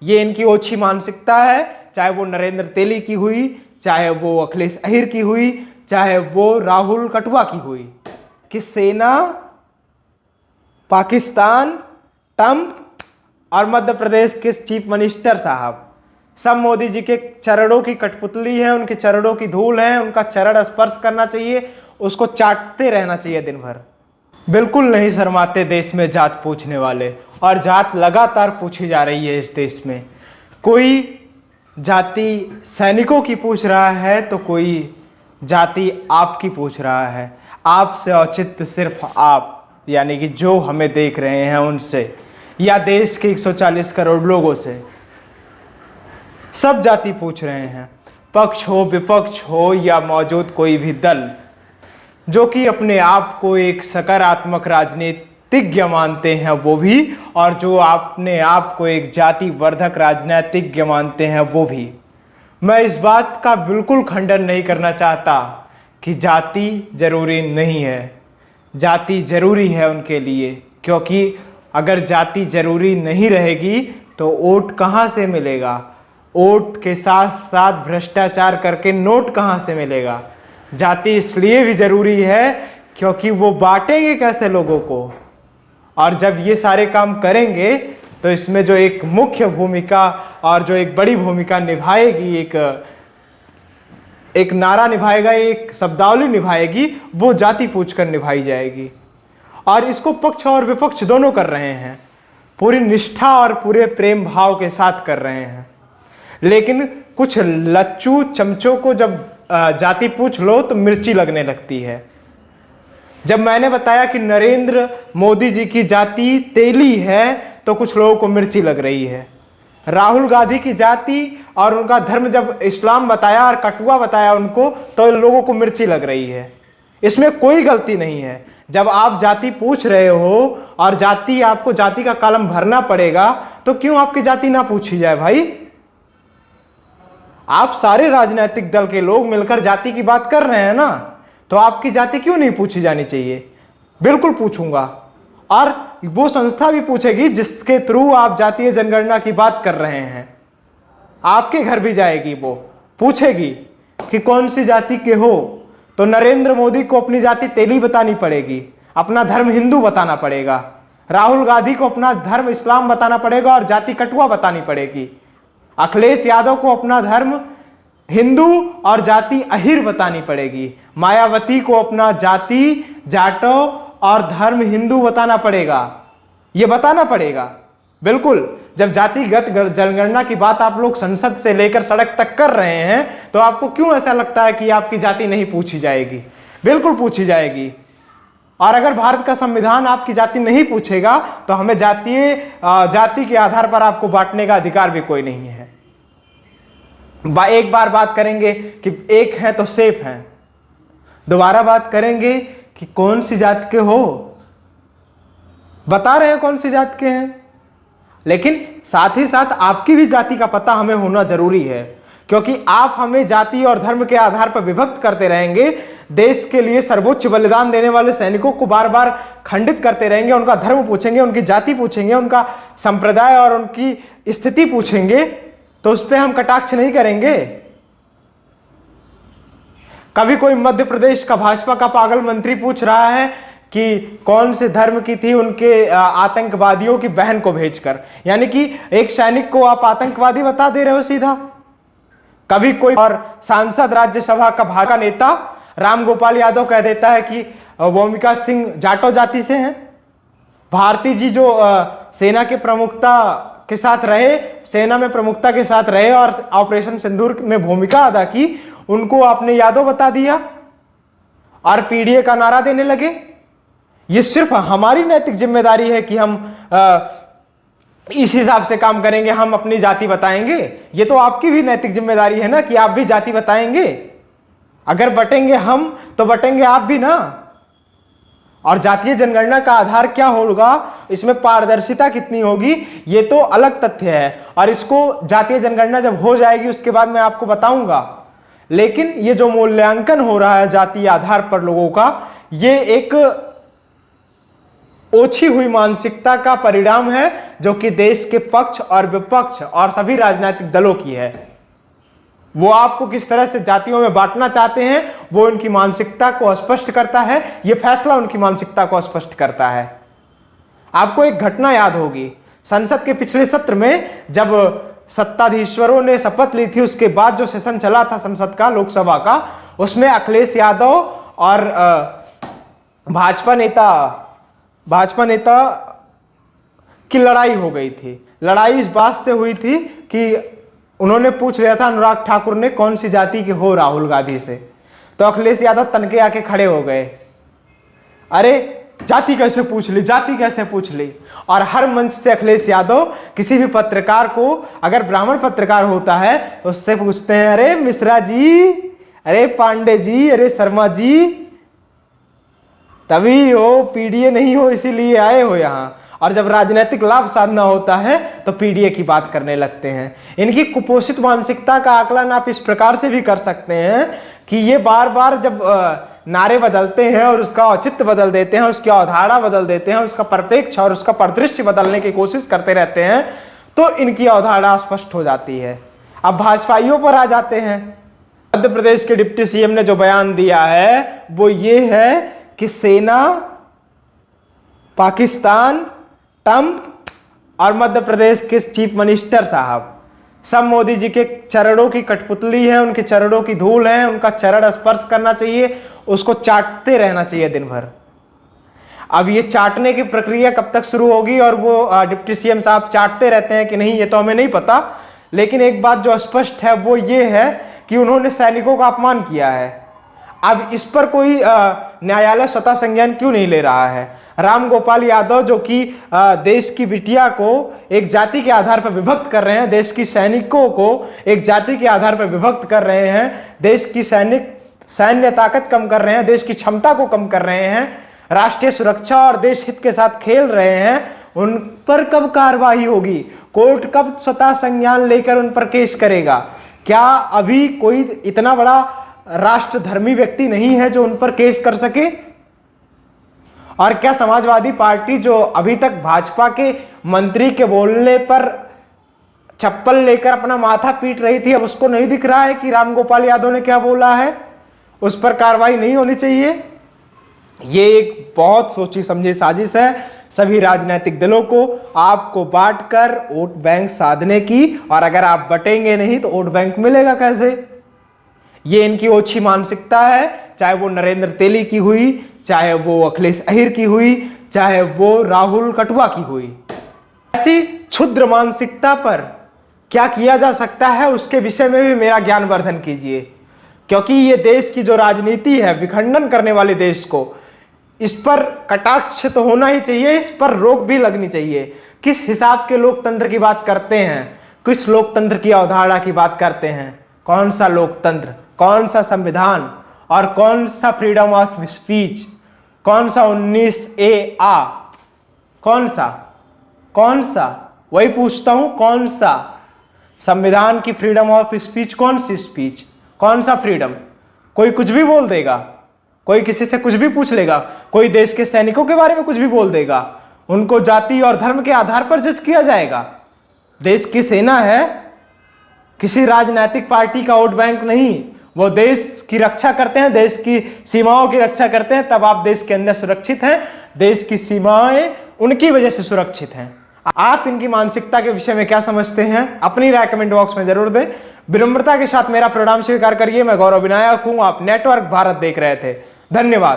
ये इनकी ओछी मानसिकता है, चाहे वो नरेंद्र तेली की हुई, चाहे वो अखिलेश अहिर की हुई, चाहे वो राहुल कटवा की हुई, कि सेना, पाकिस्तान, ट्रंप और मध्य प्रदेश के चीफ मिनिस्टर साहब सब मोदी जी के चरणों की कठपुतली है, उनके चरणों की धूल है, उनका चरण स्पर्श करना चाहिए, उसको चाटते रहना चाहिए दिन भर। बिल्कुल नहीं शर्माते देश में जात पूछने वाले, और जात लगातार पूछी जा रही है इस देश में। कोई जाति सैनिकों की पूछ रहा है तो कोई जाति आपकी पूछ रहा है। आपसे औचित्य सिर्फ आप, यानी कि जो हमें देख रहे हैं उनसे, या देश के 140 करोड़ लोगों से, सब जाति पूछ रहे हैं। पक्ष हो, विपक्ष हो या मौजूद कोई भी दल जो कि अपने आप को एक सकारात्मक राजनीतिज्ञ मानते हैं वो भी, और जो अपने आप को एक जाति वर्धक राजनीतिज्ञ मानते हैं वो भी। मैं इस बात का बिल्कुल खंडन नहीं करना चाहता कि जाति जरूरी नहीं है। जाति जरूरी है उनके लिए, क्योंकि अगर जाति जरूरी नहीं रहेगी तो वोट कहाँ से मिलेगा? वोट के साथ साथ भ्रष्टाचार करके नोट कहाँ से मिलेगा? जाति इसलिए भी जरूरी है क्योंकि वो बांटेंगे कैसे लोगों को, और जब ये सारे काम करेंगे तो इसमें जो एक मुख्य भूमिका और जो एक बड़ी भूमिका निभाएगी, एक नारा निभाएगा, एक शब्दावली निभाएगी, वो जाति पूछकर निभाई जाएगी। और इसको पक्ष और विपक्ष दोनों कर रहे हैं, पूरी निष्ठा और पूरे प्रेम भाव के साथ कर रहे हैं। लेकिन कुछ लच्चू चमचों को जब जाति पूछ लो तो मिर्ची लगने लगती है। जब मैंने बताया कि नरेंद्र मोदी जी की जाति तेली है तो कुछ लोगों को मिर्ची लग रही है। राहुल गांधी की जाति और उनका धर्म जब इस्लाम बताया और कटुआ बताया उनको, तो लोगों को मिर्ची लग रही है। इसमें कोई गलती नहीं है। जब आप जाति पूछ रहे हो और जाति, आपको जाति का कॉलम भरना पड़ेगा, तो क्यों आपकी जाति ना पूछी जाए भाई? आप सारे राजनीतिक दल के लोग मिलकर जाति की बात कर रहे हैं ना, तो आपकी जाति क्यों नहीं पूछी जानी चाहिए? बिल्कुल पूछूंगा, और वो संस्था भी पूछेगी जिसके थ्रू आप जातीय जनगणना की बात कर रहे हैं। आपके घर भी जाएगी, वो पूछेगी कि कौन सी जाति के हो, तो नरेंद्र मोदी को अपनी जाति तेली बतानी पड़ेगी, अपना धर्म हिंदू बताना पड़ेगा। राहुल गांधी को अपना धर्म इस्लाम बताना पड़ेगा और जाति कटुआ बतानी पड़ेगी। अखिलेश यादव को अपना धर्म हिंदू और जाति अहिर बतानी पड़ेगी। मायावती को अपना जाति जाटो और धर्म हिंदू बताना पड़ेगा। ये बताना पड़ेगा बिल्कुल। जब जातिगत जनगणना की बात आप लोग संसद से लेकर सड़क तक कर रहे हैं, तो आपको क्यों ऐसा लगता है कि आपकी जाति नहीं पूछी जाएगी? बिल्कुल पूछी जाएगी। और अगर भारत का संविधान आपकी जाति नहीं पूछेगा तो हमें जाति के आधार पर आपको बांटने का अधिकार भी कोई नहीं है। एक बार बात करेंगे कि एक है तो सेफ हैं, दोबारा बात करेंगे कि कौन सी जात के हो, बता रहे हैं कौन सी जात के हैं, लेकिन साथ ही साथ आपकी भी जाति का पता हमें होना जरूरी है, क्योंकि आप हमें जाति और धर्म के आधार पर विभक्त करते रहेंगे। देश के लिए सर्वोच्च बलिदान देने वाले सैनिकों को बार बार खंडित करते रहेंगे, उनका धर्म पूछेंगे, उनकी जाति पूछेंगे, उनका संप्रदाय और उनकी स्थिति पूछेंगे, तो उस पर हम कटाक्ष नहीं करेंगे। कभी कोई मध्य प्रदेश का भाजपा का पागल मंत्री पूछ रहा है कि कौन से धर्म की थी उनके आतंकवादियों की बहन को भेजकर, यानी कि एक सैनिक को आप आतंकवादी बता दे रहे हो सीधा। कभी कोई और सांसद राज्यसभा का भाजपा नेता राम गोपाल यादव कह देता है कि भूमिका सिंह जाटो जाति से हैं। भारती जी जो सेना के प्रमुखता के साथ रहे, सेना में प्रमुखता के साथ रहे और ऑपरेशन सिंदूर में भूमिका अदा की, उनको आपने यादव बता दिया और पीडीए का नारा देने लगे। ये सिर्फ हमारी नैतिक जिम्मेदारी है कि हम इस हिसाब से काम करेंगे, हम अपनी जाति बताएंगे। ये तो आपकी भी नैतिक जिम्मेदारी है ना कि आप भी जाति बताएंगे। अगर बटेंगे हम तो बटेंगे आप भी ना। और जातीय जनगणना का आधार क्या होगा, इसमें पारदर्शिता कितनी होगी, ये तो अलग तथ्य है, और इसको जातीय जनगणना जब हो जाएगी उसके बाद मैं आपको बताऊंगा। लेकिन ये जो मूल्यांकन हो रहा है जातीय आधार पर लोगों का, ये एक ओछी हुई मानसिकता का परिणाम है, जो कि देश के पक्ष और विपक्ष और सभी राजनीतिक दलों की है। वो आपको किस तरह से जातियों में बांटना चाहते हैं, वो उनकी मानसिकता को स्पष्ट करता है। ये फैसला उनकी मानसिकता को स्पष्ट करता है। आपको एक घटना याद होगी, संसद के पिछले सत्र में जब सत्ताधीश्वरों ने शपथ ली थी, उसके बाद जो सेशन चला था संसद का, लोकसभा का, उसमें अखिलेश यादव और भाजपा नेता की लड़ाई हो गई थी। लड़ाई इस बात से हुई थी कि उन्होंने पूछ लिया था अनुराग ठाकुर ने कौन सी जाति के हो राहुल गांधी से, तो अखिलेश यादव तनके आके खड़े हो गए, अरे जाति कैसे पूछ ली, जाति कैसे पूछ ली। और हर मंच से अखिलेश यादव किसी भी पत्रकार को, अगर ब्राह्मण पत्रकार होता है तो उससे पूछते हैं, अरे मिश्रा जी, अरे पांडे जी, अरे शर्मा जी, तभी हो, पीडीए नहीं हो इसीलिए आए हो यहाँ। और जब राजनीतिक लाभ साधना होता है तो पीडीए की बात करने लगते हैं। इनकी कुपोषित मानसिकता का आकलन आप इस प्रकार से भी कर सकते हैं कि ये बार बार जब नारे बदलते हैं और उसका औचित्य बदल देते हैं, उसकी अवधारणा बदल देते हैं, उसका परिप्रेक्ष्य और उसका परिदृश्य बदलने की कोशिश करते रहते हैं, तो इनकी अवधारणा स्पष्ट हो जाती है। अब भाजपाइयों पर आ जाते हैं। मध्य प्रदेश के डिप्टी सीएम ने जो बयान दिया है वो ये है कि सेना, पाकिस्तान, ट्रंप और मध्य प्रदेश के चीफ मिनिस्टर साहब सब मोदी जी के चरणों की कठपुतली है, उनके चरणों की धूल है, उनका चरण स्पर्श करना चाहिए, उसको चाटते रहना चाहिए दिन भर। अब ये चाटने की प्रक्रिया कब तक शुरू होगी और वो डिप्टी सीएम साहब चाटते रहते हैं कि नहीं, ये तो हमें नहीं पता। लेकिन एक बात जो स्पष्ट है वो ये है कि उन्होंने सैनिकों का अपमान किया है। अब इस पर कोई न्यायालय स्वतः संज्ञान क्यों नहीं ले रहा है? राम गोपाल यादव जो कि देश की बिटिया को एक जाति के आधार पर विभक्त कर रहे हैं, देश की सैनिकों को एक जाति के आधार पर विभक्त कर रहे हैं, देश की सैन्य ताकत कम कर रहे हैं, देश की क्षमता को कम कर रहे हैं, राष्ट्रीय सुरक्षा और देश हित के साथ खेल रहे हैं, उन पर कब कार्रवाई होगी? कोर्ट कब स्वतः संज्ञान लेकर उन पर केस करेगा? क्या अभी कोई इतना बड़ा राष्ट्रधर्मी व्यक्ति नहीं है जो उन पर केस कर सके? और क्या समाजवादी पार्टी जो अभी तक भाजपा के मंत्री के बोलने पर चप्पल लेकर अपना माथा पीट रही थी, अब उसको नहीं दिख रहा है कि रामगोपाल यादव ने क्या बोला है? उस पर कार्रवाई नहीं होनी चाहिए? ये एक बहुत सोची समझी साजिश है सभी राजनीतिक दलों को आपको बांटकर वोट बैंक साधने की। और अगर आप बटेंगे नहीं तो वोट बैंक मिलेगा कैसे? ये इनकी ओछी मानसिकता है, चाहे वो नरेंद्र तेली की हुई, चाहे वो अखिलेश अहिर की हुई, चाहे वो राहुल कटवा की हुई। ऐसी क्षुद्र मानसिकता पर क्या किया जा सकता है उसके विषय में भी मेरा ज्ञानवर्धन कीजिए, क्योंकि ये देश की जो राजनीति है, विखंडन करने वाले देश को, इस पर कटाक्ष तो होना ही चाहिए, इस पर रोक भी लगनी चाहिए। किस हिसाब के लोकतंत्र की बात करते हैं, किस लोकतंत्र की अवधारणा की बात करते हैं? कौन सा लोकतंत्र, कौन सा संविधान और कौन सा फ्रीडम ऑफ स्पीच, कौन सा 19A कौन सा वही पूछता हूं, कौन सा संविधान की फ्रीडम ऑफ स्पीच? कौन सी स्पीच, कौन सा फ्रीडम? कोई कुछ भी बोल देगा, कोई किसी से कुछ भी पूछ लेगा, कोई देश के सैनिकों के बारे में कुछ भी बोल देगा, उनको जाति और धर्म के आधार पर जज किया जाएगा। देश की सेना है, किसी राजनीतिक पार्टी का वोट बैंक नहीं। वो देश की रक्षा करते हैं, देश की सीमाओं की रक्षा करते हैं, तब आप देश के अंदर सुरक्षित हैं। देश की सीमाएं उनकी वजह से सुरक्षित हैं। आप इनकी मानसिकता के विषय में क्या समझते हैं? अपनी राय कमेंट बॉक्स में जरूर दें। विनम्रता के साथ मेरा प्रणाम स्वीकार करिए। मैं गौरव विनायक हूं, आप नेटवर्क भारत देख रहे थे। धन्यवाद।